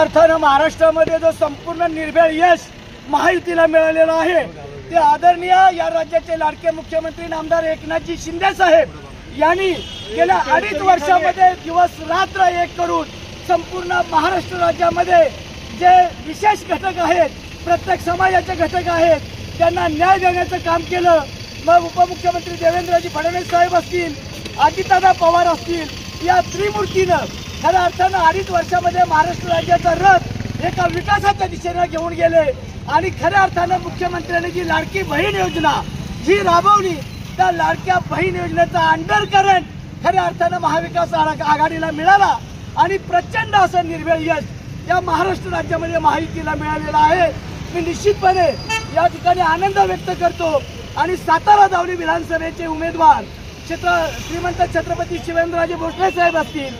अर्थानं महाराष्ट्रामध्ये जो संपूर्ण निर्भेळ यश महायुतीला मिळालेलं आहे ते आदरणीय या राज्याचे लाडके मुख्यमंत्री नामदार एकनाथजी शिंदे साहेब यांनी गेल्या 2.5 वर्षामध्ये दिवस रात्र एक करून संपूर्ण महाराष्ट्र राज्यामध्ये जे विशेष घटक आहेत, प्रत्येक समाजाचे घटक आहेत, त्यांना न्याय देण्याचं काम केलं। मग उपमुख्यमंत्री देवेंद्रजी फडणवीस साहेब असतील, अजितदादा पवार असतील, या त्रिमूर्तीनं खऱ्या अर्थानं 2.5 वर्षामध्ये महाराष्ट्र राज्याचा रथ एका विकासाच्या दिशेने घेऊन गेले आणि खऱ्या अर्थानं मुख्यमंत्र्यांनी जी लाडकी बहीण योजना जी राबवली त्या लाडक्या बहीण योजनेचा अंडरकरंट खऱ्या अर्थानं महाविकास आघाडीला मिळाला आणि प्रचंड असं निर्भेळ यश या महाराष्ट्र राज्यामध्ये महायुतीला मिळालेलं आहे। मी निश्चितपणे या ठिकाणी आनंद व्यक्त करतो आणि सातारा दावली विधानसभेचे उमेदवार श्रीमंत छत्रपती शिवेंद्रराजे भोसले साहेब असतील,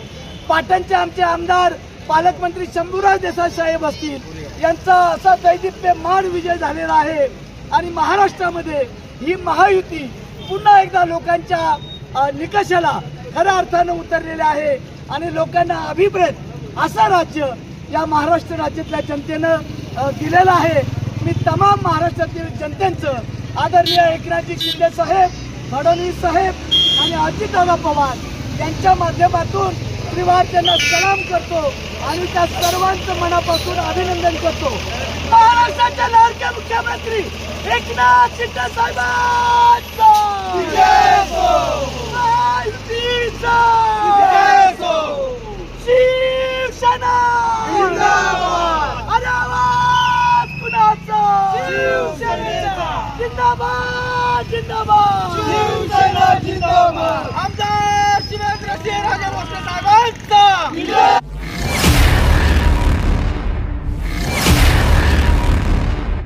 पाटणचे आमचे आमदार पालकमंत्री शंभूराज देसाई साहेब असतील, यांचा असा दैदिप्यमान विजय झालेला आहे आणि महाराष्ट्रामध्ये ही महायुती पुन्हा एकदा लोकांच्या निकषाला खऱ्या अर्थानं उतरलेले आहे आणि लोकांना अभिप्रेत असं राज्य या महाराष्ट्र राज्यातल्या जनतेनं दिलेलं आहे। मी तमाम महाराष्ट्रातील जनतेचं आदरणीय एकनाथजी शिंदे साहेब, फडणवीस साहेब आणि अजितदादा पवार यांच्या माध्यमातून त्रिवार त्यांना सलाम करतो आणि त्या सर्वांचं मनापासून अभिनंदन करतो। महाराष्ट्राचे लाडके मुख्यमंत्री एकनाथ शिंदे साहेबांचा जय हो, महायुतीचा जय हो, शिवसेना जिंदाबाद, अरे आवाज कुणाचा, शिवसेनेचा जिंदाबाद जिंदाबाद, शिवसेना जिंदाबाद, आमदार शिवेंद्रराजे भोसले साहेबांचा